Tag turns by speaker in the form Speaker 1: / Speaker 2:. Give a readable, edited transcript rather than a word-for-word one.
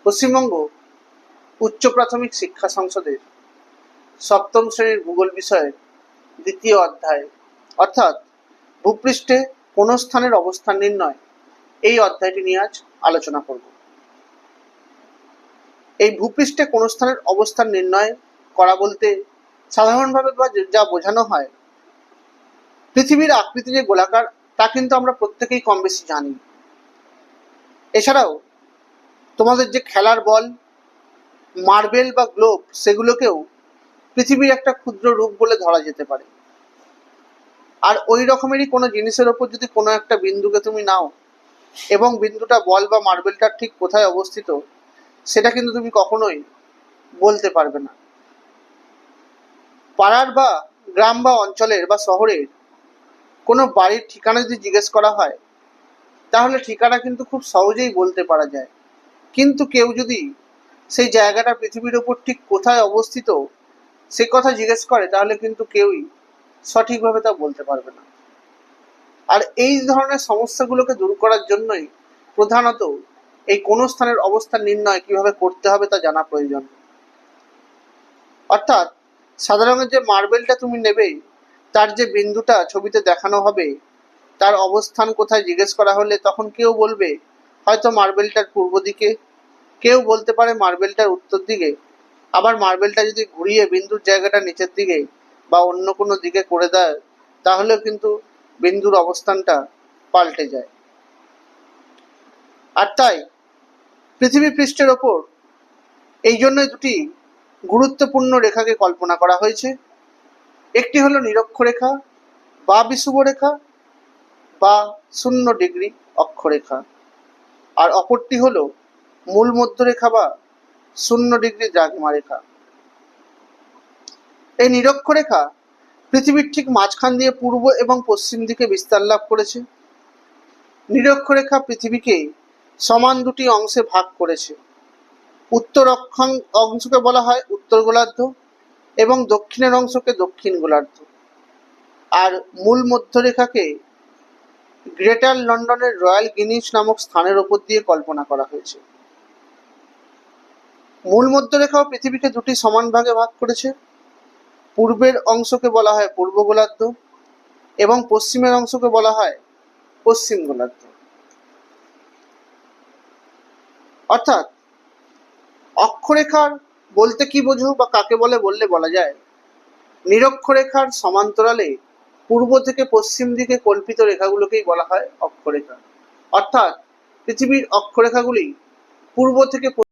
Speaker 1: পশ্চিমবঙ্গ উচ্চ প্রাথমিক শিক্ষা সংসদের সপ্তম শ্রেণীর ভূগোল বিষয়ের দ্বিতীয় অধ্যায় অর্থাৎ ভূপৃষ্ঠে কোন স্থানের অবস্থান নির্ণয়, এই অধ্যায়টি নিয়ে আজ আলোচনা করব। এই ভূপৃষ্ঠে কোন স্থানের অবস্থান নির্ণয় করা বলতে সাধারণভাবে যা বোঝানো হয়, পৃথিবীর আকৃতি যে গোলাকার তা কিন্তু আমরা প্রত্যেকেই কম বেশি জানি। এছাড়াও তোমাদের যে খেলার বল, মার্বেল বা গ্লোব, সেগুলোকেও পৃথিবীর একটা ক্ষুদ্র রূপ বলে ধরা যেতে পারে। আর ওই রকমেরই কোনো জিনিসের ওপর যদি কোনো একটা বিন্দুকে তুমি নাও এবং বিন্দুটা বল বা মার্বেলটার ঠিক কোথায় অবস্থিত, সেটা কিন্তু তুমি কখনোই বলতে পারবে না। পাড়ার বা গ্রাম বা অঞ্চলের বা শহরের কোনো বাড়ির ঠিকানা যদি জিজ্ঞেস করা হয়, তাহলে ঠিকানা কিন্তু খুব সহজেই বলতে পারা যায়। কিন্তু কেউ যদি সেই জায়গাটা পৃথিবীর ওপর ঠিক কোথায় অবস্থিত সে কথা জিজ্ঞেস করে, তাহলে কিন্তু কেউই সঠিকভাবে তা বলতে পারবে না। আর এই ধরনের সমস্যাগুলোকে দূর করার জন্যই প্রধানত এই কোন স্থানের অবস্থান নির্ণয় কিভাবে করতে হবে তা জানা প্রয়োজন। অর্থাৎ সাদা রঙের যে মার্বেলটা তুমি নেবে, তার যে বিন্দুটা ছবিতে দেখানো হবে, তার অবস্থান কোথায় জিজ্ঞেস করা হলে তখন কেউ বলবে হয়তো মার্বেলটার পূর্ব দিকে, কেউ বলতে পারে মার্বেলটার উত্তর দিকে, আবার মার্বেলটা যদি ঘুরিয়ে বিন্দুর জায়গাটা নিচের দিকে বা অন্য কোনো দিকে করে দেয়, তাহলেও কিন্তু বিন্দুর অবস্থানটা পাল্টে যায়। আর তাই পৃথিবী পৃষ্ঠের ওপর এই জন্য দুটি গুরুত্বপূর্ণ রেখাকে কল্পনা করা হয়েছে। একটি হলো নিরক্ষরেখা বা বিষুবরেখা বা 0° অক্ষরেখা, আর অপরটি হলো মূল মধ্যরেখা বা 0° দ্রাঘিমা রেখা। এই নিরক্ষরেখা পৃথিবীর ঠিক মাঝখান দিয়ে পূর্ব এবং পশ্চিম দিকে বিস্তার লাভ করেছে। নিরক্ষরেখা পৃথিবীকে সমান দুটি অংশে ভাগ করেছে। উত্তর অংশকে বলা হয় উত্তর গোলার্ধ এবং দক্ষিণের অংশকে দক্ষিণ গোলার্ধ। আর মূল মধ্যরেখাকে গ্রেটার লন্ডনের রয়্যাল গ্রিনিচ নামক স্থানের ওপর দিয়ে কল্পনা করা হয়েছে। মূল মধ্যরেখাও পৃথিবীকে দুটি সমান ভাগে ভাগ করেছে। পূর্বের অংশকে বলা হয় পূর্ব গোলার্ধ এবং পশ্চিমের অংশকে বলা হয় পশ্চিম গোলার্ধ। অর্থাৎ অক্ষরেখার বলতে কি বোঝো বা কাকে বলে বললে বলা যায়, নিরক্ষরেখার সমান্তরালে পূর্ব থেকে পশ্চিম দিকে কল্পিত রেখাগুলোকেই বলা হয় অক্ষরেখা। অর্থাৎ পৃথিবীর অক্ষরেখাগুলি পূর্ব থেকে